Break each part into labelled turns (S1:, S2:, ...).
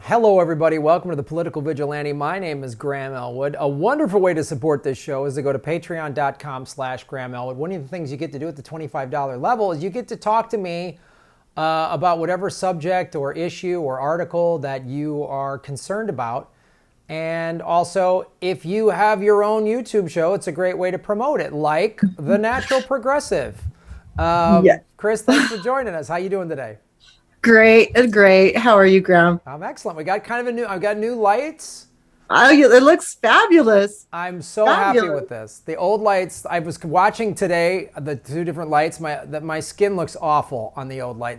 S1: Hello, everybody. Welcome to the Political Vigilante. My name is Graham Elwood. A wonderful way to support this show is to go to patreon.com/Graham Elwood. One of the things you get to do at the $25 level is you get to talk to me about whatever subject or issue or article that you are concerned about. And also, if you have your own YouTube show, it's a great way to promote it, like The Natural Progressive.
S2: Yeah.
S1: Chris, thanks for joining us. How you doing today?
S2: Great. How are you, Graham?
S1: I'm excellent. We got kind of I've got new lights.
S2: Oh, it looks fabulous.
S1: I'm so happy with this. The old lights, I was watching today, the two different lights, my skin looks awful on the old light.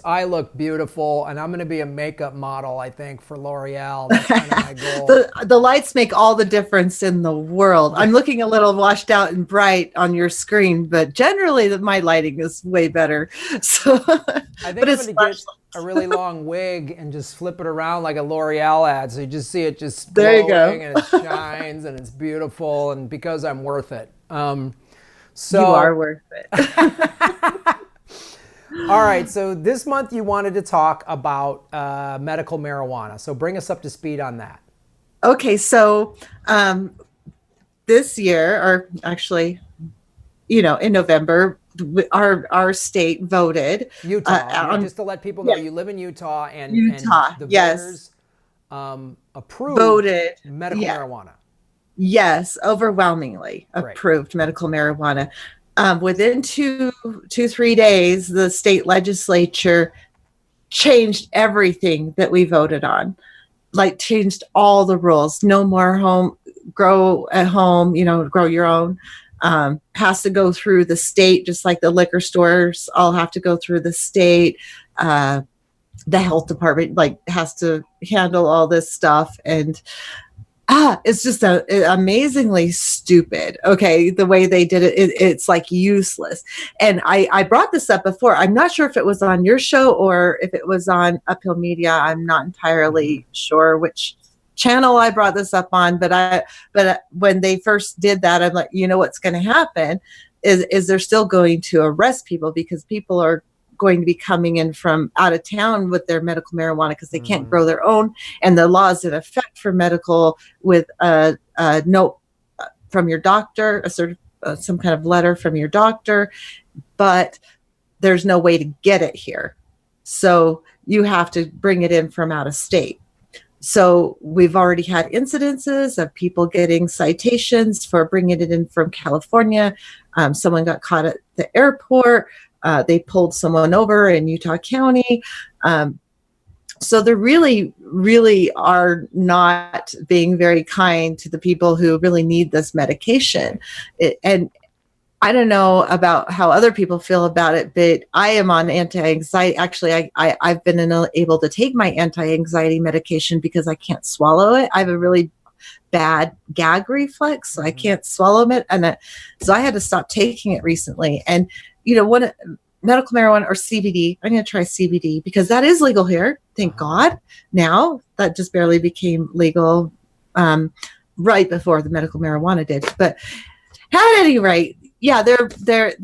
S1: I look beautiful, and I'm going to be a makeup model, I think, for L'Oreal. That's kind of my goal.
S2: The lights make all the difference in the world. I'm looking a little washed out and bright on your screen, but generally my lighting is way better. So,
S1: I think I'm going to get a really long wig and just flip it around like a L'Oreal ad. So you just see it just
S2: there you go.
S1: And it shines and it's beautiful, and because I'm worth it. So
S2: you are worth it.
S1: All right. So this month you wanted to talk about medical marijuana. So bring us up to speed on that.
S2: Okay. So this year, or actually, in November, our state voted.
S1: Utah. Just to let people know, you live in Utah, and the voters
S2: voted
S1: medical marijuana.
S2: Yes, overwhelmingly approved medical marijuana. Within 3 days, the state legislature changed everything that we voted on, like changed all the rules. No more grow at home, grow your own. Has to go through the state, just like the liquor stores all have to go through the state. The health department has to handle all this stuff, and it's just amazingly stupid. Okay, the way they did it, it's like useless. And I brought this up before. I'm not sure if it was on your show or if it was on Uphill Media. I'm not entirely sure which channel I brought this up on, but when they first did that, I'm like, what's going to happen is they're still going to arrest people, because people are going to be coming in from out of town with their medical marijuana because they can't grow their own, and the law is in effect for medical with a note from your doctor, some kind of letter from your doctor, but there's no way to get it here, so you have to bring it in from out of state. So we've already had incidences of people getting citations for bringing it in from California. Someone got caught at the airport. They pulled someone over in Utah County. So they really, really are not being very kind to the people who really need this medication. And I don't know about how other people feel about it, but I am on anti-anxiety. Actually, I've been able to take my anti-anxiety medication because I can't swallow it. I have a really bad gag reflex, so I can't swallow it. And so I had to stop taking it recently. And, one medical marijuana or CBD, I'm going to try CBD because that is legal here. Thank God. Now that just barely became legal right before the medical marijuana did. But at any rate, yeah, they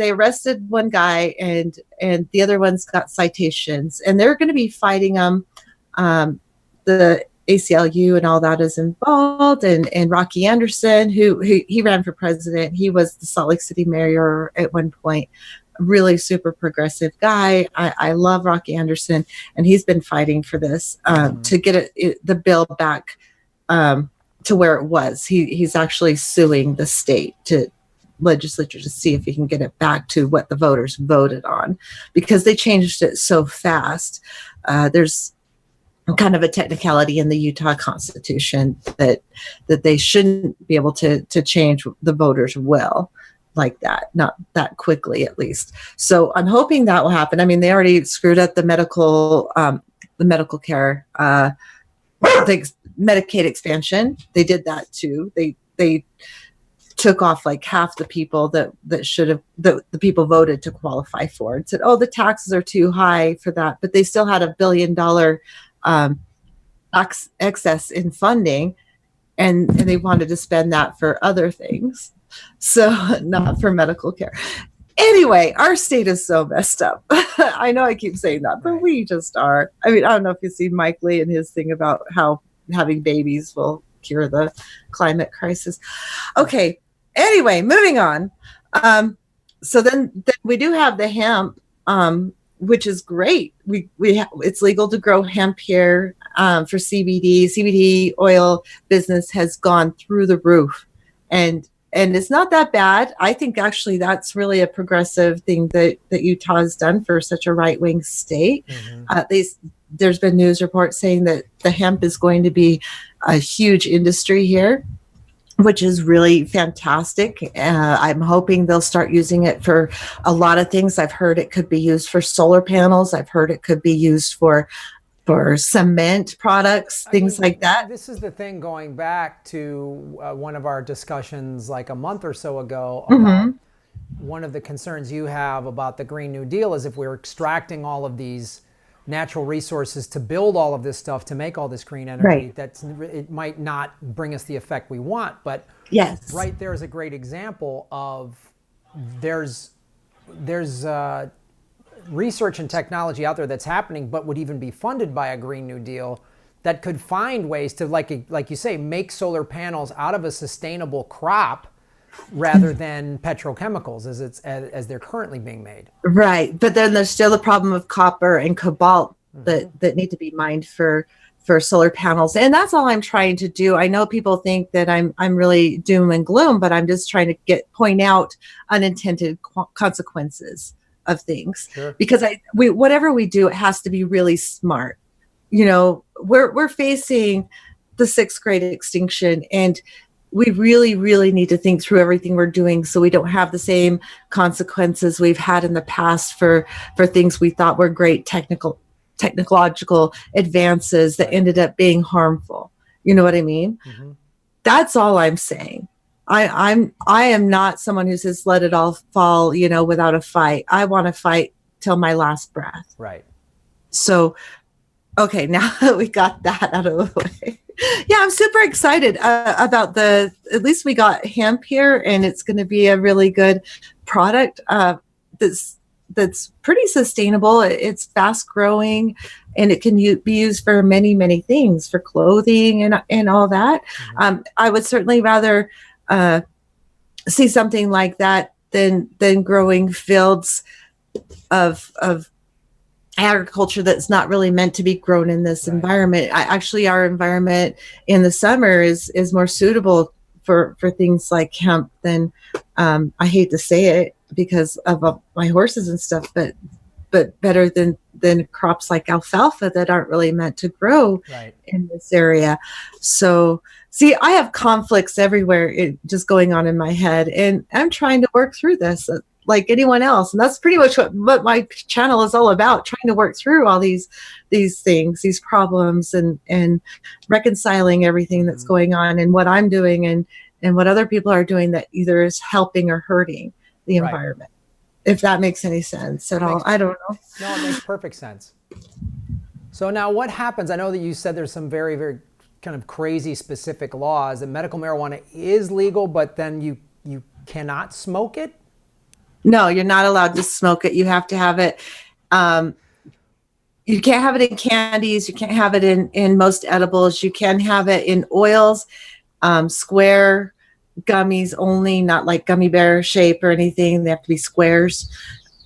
S2: arrested one guy and the other ones got citations, and they're going to be fighting them. The ACLU and all that is involved, and Rocky Anderson, who he ran for president. He was the Salt Lake City mayor at one point. Really super progressive guy. I love Rocky Anderson, and he's been fighting for this to get the bill back to where it was. He's actually suing the state legislature to see if he can get it back to what the voters voted on, because they changed it so fast. There's kind of a technicality in the Utah Constitution that they shouldn't be able to change the voters' will like that, not that quickly at least. So I'm hoping that will happen. I mean, they already screwed up the medical care, Medicaid expansion. They did that too. They took off like half the people that should have, the people voted to qualify for, and said, oh, the taxes are too high for that. But they still had $1 billion excess in funding, and they wanted to spend that for other things. So not for medical care. Anyway, our state is so messed up. I know I keep saying that, but we just are. I mean, I don't know if you see Mike Lee and his thing about how having babies will cure the climate crisis. Okay. Anyway, moving on. So then we do have the hemp, which is great. It's legal to grow hemp here for CBD. CBD oil business has gone through the roof, and it's not that bad. I think actually that's really a progressive thing that Utah has done for such a right-wing state. There's been news reports saying that the hemp is going to be a huge industry here, which is really fantastic. I'm hoping they'll start using it for a lot of things. I've heard it could be used for solar panels. I've heard it could be used for cement products, things like that.
S1: This is the thing, going back to one of our discussions like a month or so ago about one of the concerns you have about the Green New Deal is if we're extracting all of these natural resources to build all of this stuff, to make all this green energy, it might not bring us the effect we want. But
S2: yes,
S1: right there is a great example of there's research and technology out there that's happening, but would even be funded by a Green New Deal that could find ways to, like you say, make solar panels out of a sustainable crop rather than petrochemicals as they're currently being made.
S2: Right, but then there's still the problem of copper and cobalt that need to be mined for solar panels, and that's all I'm trying to do. I know people think that I'm really doom and gloom, but I'm just trying to point out unintended consequences of things. Sure. Because whatever we do, it has to be really smart. You know, we're facing the 6th grade extinction, and we really, really need to think through everything we're doing so we don't have the same consequences we've had in the past for things we thought were great technological advances that ended up being harmful. You know what I mean? Mm-hmm. That's all I'm saying. I am not someone who says let it all fall, without a fight. I want to fight till my last breath.
S1: Right.
S2: So, okay, now that we got that out of the way. Yeah, I'm super excited about at least we got hemp here, and it's going to be a really good product that's pretty sustainable. It's fast growing, and it can be used for many, many things, for clothing and all that. Mm-hmm. I would certainly rather see something like that than growing fields of agriculture that's not really meant to be grown in this environment. Actually, our environment in the summer is more suitable for things like hemp than, I hate to say it because of my horses and stuff, but better than crops like alfalfa that aren't really meant to grow in this area. So, see, I have conflicts everywhere just going on in my head, and I'm trying to work through this like anyone else. And that's pretty much what my channel is all about, trying to work through all these things, these problems, and reconciling everything that's going on and what I'm doing and what other people are doing that either is helping or hurting the environment. If that makes any sense at all. I don't know.
S1: No, it makes perfect sense. So now what happens? I know that you said there's some very, very kind of crazy specific laws that medical marijuana is legal, but then you cannot smoke it?
S2: No, you're not allowed to smoke it. You have to have it. You can't have it in candies. You can't have it in most edibles. You can have it in oils, square gummies only, not like gummy bear shape or anything. They have to be squares,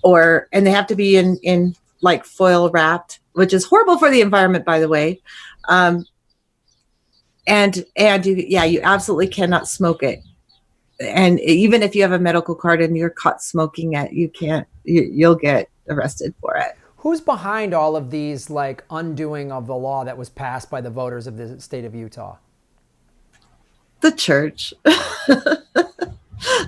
S2: and they have to be in like foil wrapped, which is horrible for the environment, by the way. And you absolutely cannot smoke it. And even if you have a medical card and you're caught smoking it, you'll get arrested for it.
S1: Who's behind all of these like undoing of the law that was passed by the voters of the state of Utah?
S2: The church, the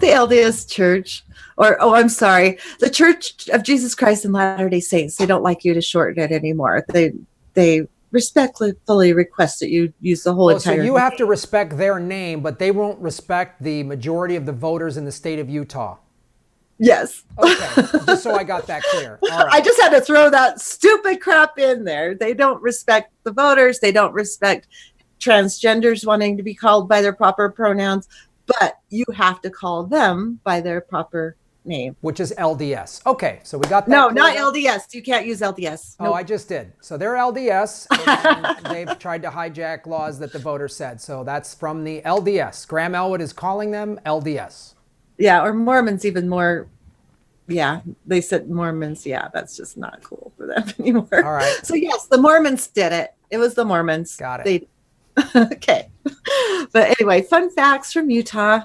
S2: LDS church, I'm sorry, the Church of Jesus Christ and Latter-day Saints. They don't like you to shorten it anymore. They respectfully request that you use the whole entire
S1: So you have to respect their name, but they won't respect the majority of the voters in the state of Utah.
S2: Yes.
S1: Okay, just so I got that clear. All right.
S2: I just had to throw that stupid crap in there. They don't respect the voters. They don't respect transgenders wanting to be called by their proper pronouns, but you have to call them by their proper name.
S1: Which is LDS. Okay, so we got that.
S2: No, not LDS. You can't use LDS.
S1: Oh, nope. I just did. So they're LDS, and they've tried to hijack laws that the voters said. So that's from the LDS. Graham Elwood is calling them LDS.
S2: Yeah, or Mormons even more. Yeah, they said Mormons. Yeah, that's just not cool for them anymore.
S1: All right.
S2: So yes, the Mormons did it. It was the Mormons.
S1: Got it.
S2: Okay. But anyway, fun facts from Utah,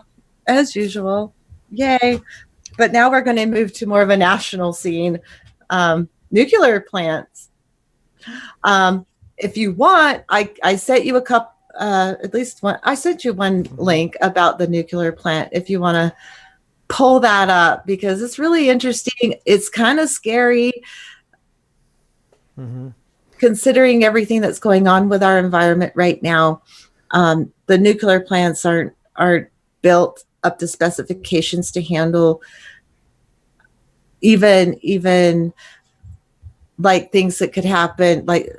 S2: as usual. Yay. But now we're going to move to more of a national scene. Nuclear plants. If you want, I sent you a couple, at least one. I sent you one link about the nuclear plant if you want to pull that up, because it's really interesting. It's kind of scary. Considering everything that's going on with our environment right now. The nuclear plants aren't built up to specifications to handle even like things that could happen, like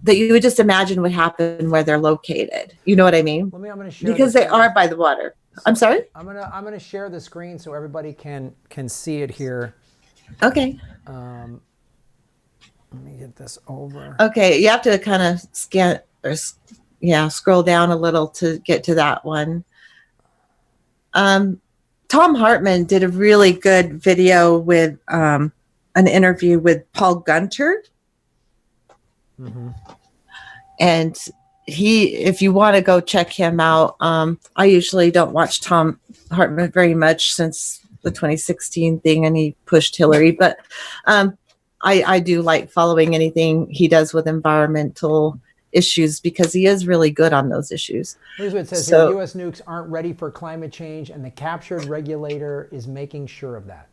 S2: that you would just imagine would happen where they're located. You know what I mean?
S1: I'm going to share
S2: because they are by the water. I'm sorry?
S1: I'm gonna share the screen so everybody can see it here.
S2: Okay.
S1: Let me get this over.
S2: Okay, you have to kind of scan or scroll down a little to get to that one. Tom Hartman did a really good video with an interview with Paul Gunter. And if you want to go check him out, I usually don't watch Tom Hartman very much since the 2016 thing, and he pushed Hillary, but I do like following anything he does with environmental issues because he is really good on those issues.
S1: Here's what it says here. U.S. nukes aren't ready for climate change, and the captured regulator is making sure of that.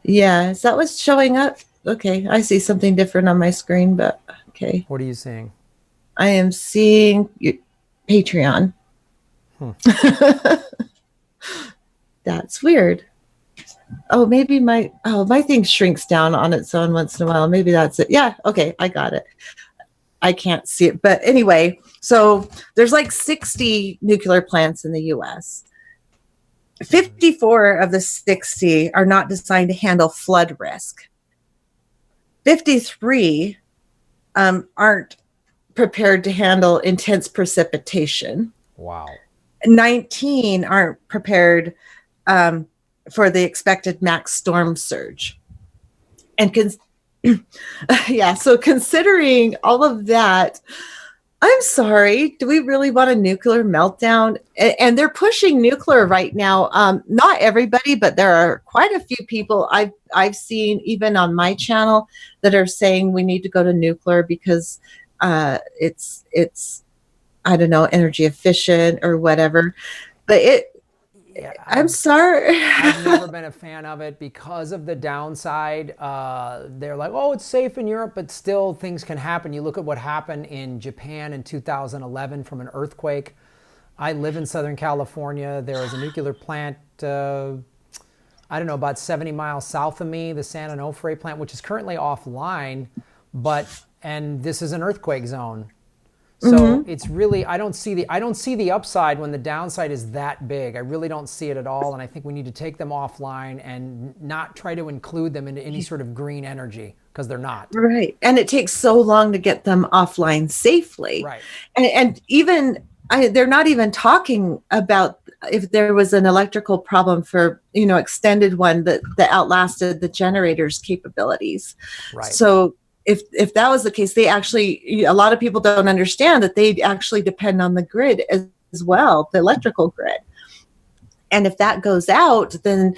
S2: Yeah, is that what's showing up? Okay, I see something different on my screen, but okay.
S1: What are you seeing?
S2: I am seeing Patreon. That's weird. Oh, maybe my thing shrinks down on its own once in a while. Maybe that's it. Yeah, okay, I got it. I can't see it. But anyway, so there's like 60 nuclear plants in the U.S. 54 of the 60 are not designed to handle flood risk. 53 aren't prepared to handle intense precipitation.
S1: Wow.
S2: 19 aren't prepared for the expected max storm surge. And so considering all of that, I'm sorry, do we really want a nuclear meltdown? And they're pushing nuclear right now. Not everybody, but there are quite a few people I've seen, even on my channel, that are saying we need to go to nuclear because it's I don't know, energy efficient or whatever. But I'm sorry.
S1: I've never been a fan of it because of the downside. They're like, oh, it's safe in Europe, but still things can happen. You look at what happened in Japan in 2011 from an earthquake. I live in Southern California. There is a nuclear plant, I don't know, about 70 miles south of me, the San Onofre plant, which is currently offline, and this is an earthquake zone. So it's really, I don't see the upside when the downside is that big. I really don't see it at all. And I think we need to take them offline and not try to include them into any sort of green energy because they're not.
S2: Right. And it takes so long to get them offline safely.
S1: Right.
S2: And even they're not even talking about if there was an electrical problem for, extended one that outlasted the generator's capabilities.
S1: Right.
S2: So if that was the case, a lot of people don't understand that they actually depend on the grid as well, the electrical grid. And if that goes out, then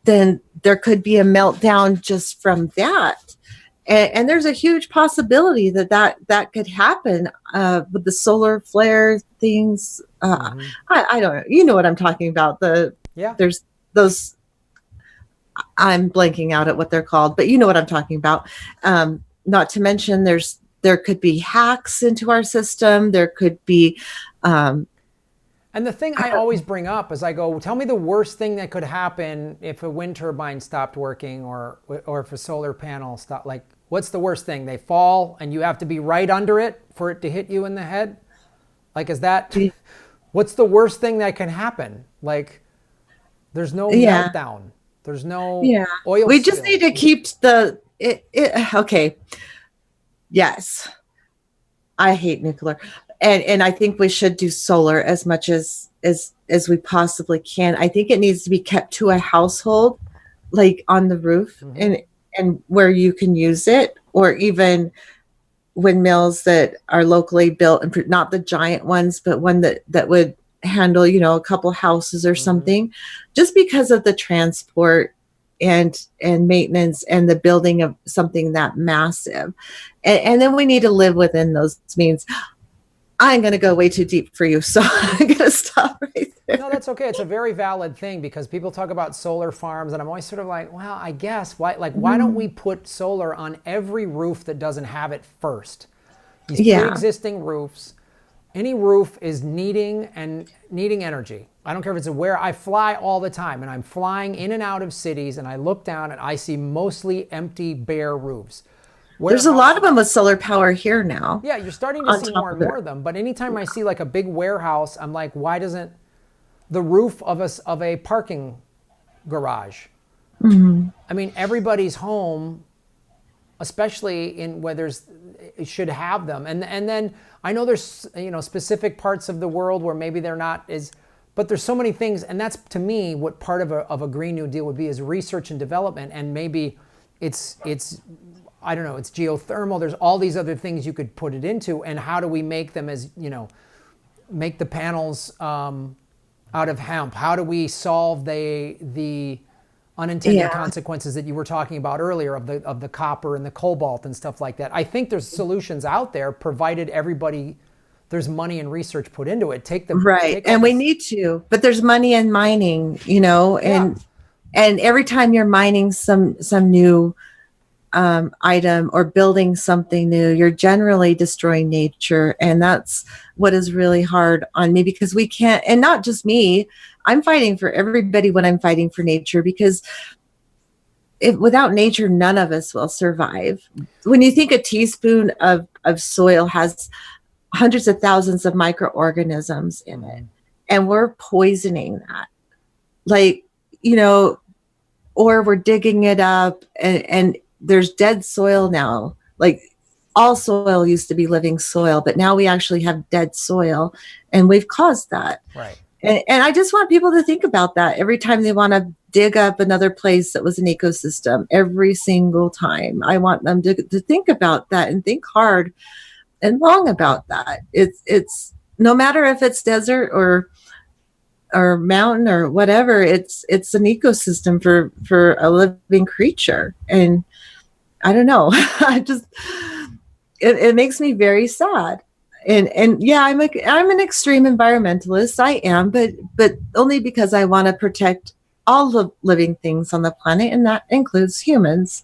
S2: there could be a meltdown just from that. And there's a huge possibility that could happen with the solar flare things. I don't know. You know what I'm talking about. There's those, I'm blanking out at what they're called, but you know what I'm talking about. Not to mention there could be hacks into our system. There could be.
S1: And the thing I always bring up is I go, tell me the worst thing that could happen if a wind turbine stopped working or if a solar panel stopped. Like, what's the worst thing? They fall and you have to be right under it for it to hit you in the head? Like, what's the worst thing that can happen? Like, there's no meltdown. There's no
S2: Yeah.
S1: oil
S2: We just
S1: spill.
S2: need to keep okay. Yes. I hate nuclear. And I think we should do solar as much as we possibly can. I think it needs to be kept to a household, like on the roof, and where you can use it, or even windmills that are locally built, and not the giant ones, but one that would handle, a couple houses or something, just because of the transport and maintenance and the building of something that massive. And then we need to live within those means. I'm going to go way too deep for you, so I'm going to stop right there.
S1: No, that's okay. It's a very valid thing, because people talk about solar farms, and I'm always sort of like, well, I guess why don't we put solar on every roof that doesn't have it first? These pre-existing roofs, any roof is needing energy. I don't care if it's where I fly all the time, and I'm flying in and out of cities, and I look down and I see mostly empty, bare roofs.
S2: There's a lot of them with solar power here now.
S1: Yeah, you're starting to see more and more of them. But anytime I see like a big warehouse, I'm like, why doesn't the roof of a parking garage? I mean, everybody's home, especially in where it should have them. And then I know there's specific parts of the world where maybe they're not but there's so many things, and that's to me what part of a Green New Deal would be, is research and development, and maybe it's I don't know, it's geothermal. There's all these other things you could put it into, and how do we make them make the panels out of hemp? How do we solve the unintended consequences that you were talking about earlier of the copper and the cobalt and stuff like that? I think there's solutions out there, provided there's money and research put into it.
S2: And we need to, but there's money in mining, and every time you're mining some new item or building something new, you're generally destroying nature. And that's what is really hard on me, because we can't, and not just me, I'm fighting for everybody when I'm fighting for nature, because without nature, none of us will survive. When you think a teaspoon of soil has hundreds of thousands of microorganisms in it, and we're poisoning that, or we're digging it up, and there's dead soil now. Like, all soil used to be living soil, but now we actually have dead soil, and we've caused that.
S1: Right.
S2: And I just want people to think about that every time they want to dig up another place that was an ecosystem. Every single time, I want them to think about that, and think hard and long about that. It's no matter if it's desert or mountain or whatever, it's an ecosystem for a living creature. And I don't know. It makes me very sad. And yeah, I'm an extreme environmentalist. I am, but only because I want to protect all the living things on the planet, and that includes humans.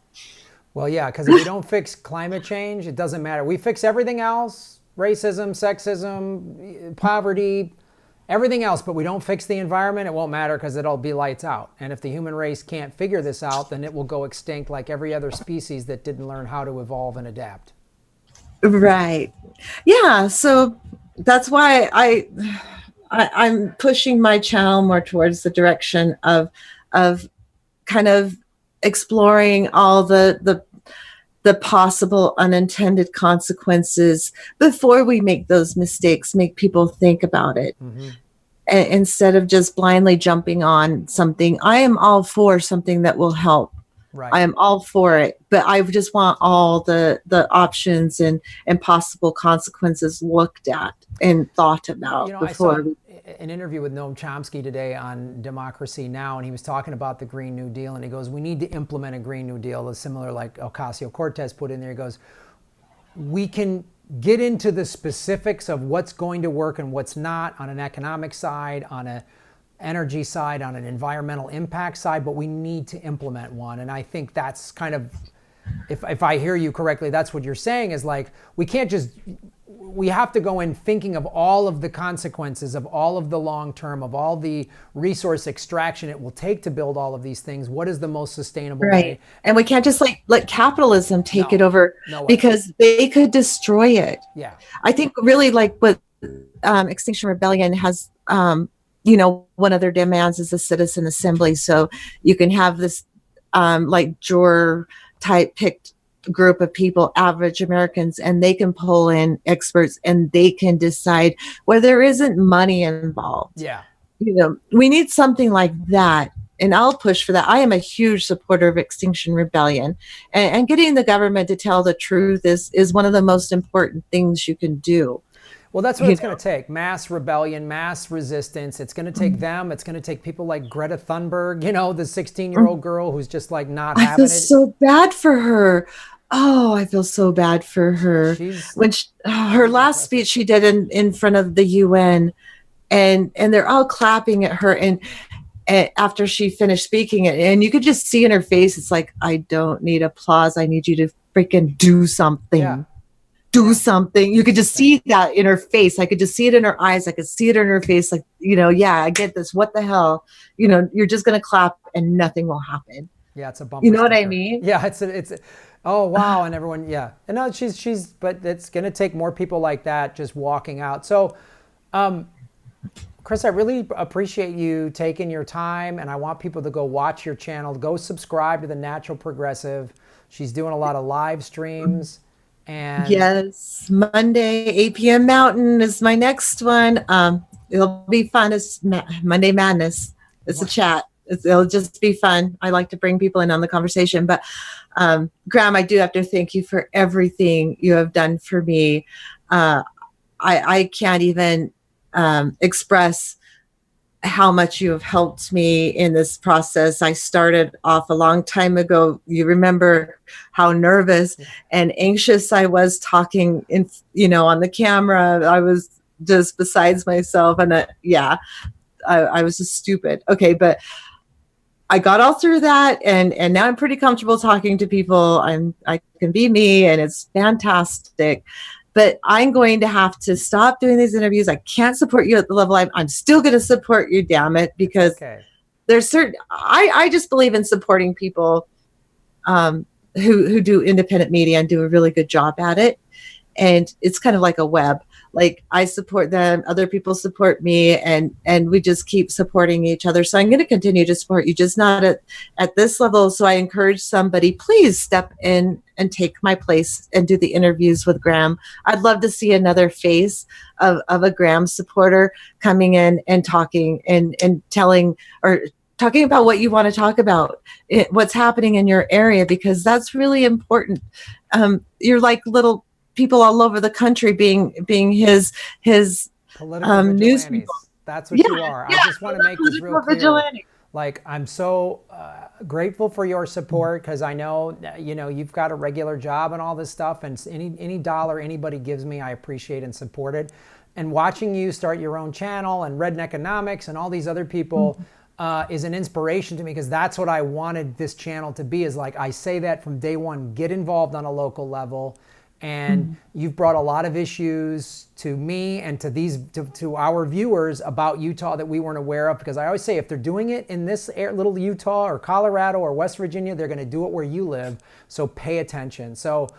S1: Well, yeah, because if we don't fix climate change, it doesn't matter. We fix everything else: racism, sexism, poverty, everything else, but we don't fix the environment, it won't matter, because it'll be lights out. And if the human race can't figure this out, then it will go extinct like every other species that didn't learn how to evolve and adapt.
S2: Right. Yeah. So that's why I'm pushing my channel more towards the direction of kind of exploring all the possible unintended consequences before we make those mistakes, make people think about it. Instead of just blindly jumping on something. I am all for something that will help. Right. I am all for it, but I just want all the options and possible consequences looked at and thought about before. I saw
S1: an interview with Noam Chomsky today on Democracy Now!, and he was talking about the Green New Deal, and he goes, we need to implement a Green New Deal, similar like Ocasio-Cortez put in there. He goes, we can get into the specifics of what's going to work and what's not on an economic side, on an energy side, on an environmental impact side, but we need to implement one. And I think that's kind of, if I hear you correctly, that's what you're saying, is like, we have to go in thinking of all of the consequences, of all of the long term, of all the resource extraction it will take to build all of these things. What is the most sustainable way?
S2: And we can't just let capitalism take it over, because they could destroy it.
S1: Yeah.
S2: I think really like what Extinction Rebellion has one of their demands is a citizen assembly. So you can have this like juror type picked group of people, average Americans, and they can pull in experts and they can decide where there isn't money involved.
S1: Yeah.
S2: We need something like that. And I'll push for that. I am a huge supporter of Extinction Rebellion, and getting the government to tell the truth is one of the most important things you can do.
S1: Well, that's what it's going to take. Mass rebellion, mass resistance. It's going to take them. It's going to take people like Greta Thunberg, the 16-year-old girl who's just like not having it.
S2: I feel so bad for her. Oh, I feel so bad for her. Her last speech she did in front of the UN, and they're all clapping at her. And after she finished speaking, and you could just see in her face, it's like, I don't need applause. I need you to freaking do something.
S1: Yeah.
S2: Do something. You could just see that in her face. I could just see it in her eyes. I could see it in her face. Like, yeah, I get this. What the hell? You're just going to clap and nothing will happen.
S1: Yeah, it's a bumper.
S2: You know what I mean?
S1: Yeah, it's oh, wow. And everyone, yeah. And no, but it's going to take more people like that just walking out. So, Chris, I really appreciate you taking your time, and I want people to go watch your channel, go subscribe to The Natural Progressive. She's doing a lot of live streams. And
S2: yes, Monday, 8 p.m. Mountain is my next one. It'll be fun. It's Monday Madness. It's a chat. It'll just be fun. I like to bring people in on the conversation. But Graham, I do have to thank you for everything you have done for me. I can't even express how much you have helped me in this process. I started off a long time ago. You remember how nervous and anxious I was talking on the camera. I was just besides myself. And I was just stupid. Okay. But I got all through that. And now I'm pretty comfortable talking to people. I can be me, and it's fantastic. But I'm going to have to stop doing these interviews. I can't support you at the level I'm still going to support you, damn it, because there's I just believe in supporting people who do independent media and do a really good job at it. And it's kind of like a web. Like, I support them, other people support me, and we just keep supporting each other. So I'm going to continue to support you, just not at this level. So I encourage somebody, please step in and take my place and do the interviews with Graham. I'd love to see another face of a Graham supporter coming in and talking and telling or talking about what you want to talk about, what's happening in your area, because that's really important. You're like little people all over the country being his
S1: political
S2: news
S1: vigilantes.
S2: people.
S1: That's what you are. I just want to make this real clear.
S2: Vigilante.
S1: Like, I'm so grateful for your support, because I know you've got a regular job and all this stuff, and any dollar anybody gives me, I appreciate and support it. And watching you start your own channel and Redneckonomics and all these other people is an inspiration to me, because that's what I wanted this channel to be. Is like, I say that from day one, get involved on a local level. And you've brought a lot of issues to me and to our viewers about Utah that we weren't aware of, because I always say, if they're doing it in this little Utah or Colorado or West Virginia, they're going to do it where you live. So pay attention. So,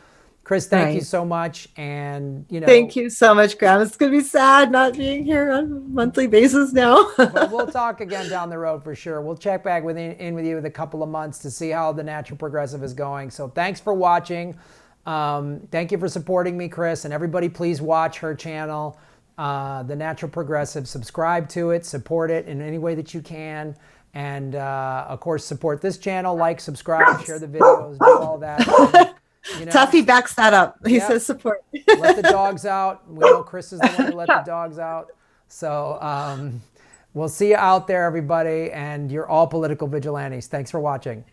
S1: Chris, thank you so much. And
S2: thank you so much, Graham. It's going to be sad not being here on a monthly basis now.
S1: But we'll talk again down the road for sure. We'll check back in with you in a couple of months to see how the Natural Progressive is going. So thanks for watching. Thank you for supporting me, Chris, and everybody, please watch her channel, The Natural Progressive. Subscribe to it, support it in any way that you can, and of course, support this channel, like, subscribe, share the videos, do all that. And,
S2: Tuffy backs that up. He says support.
S1: Let the dogs out. We know Chris is the one who let the dogs out. So we'll see you out there, everybody, and you're all political vigilantes. Thanks for watching.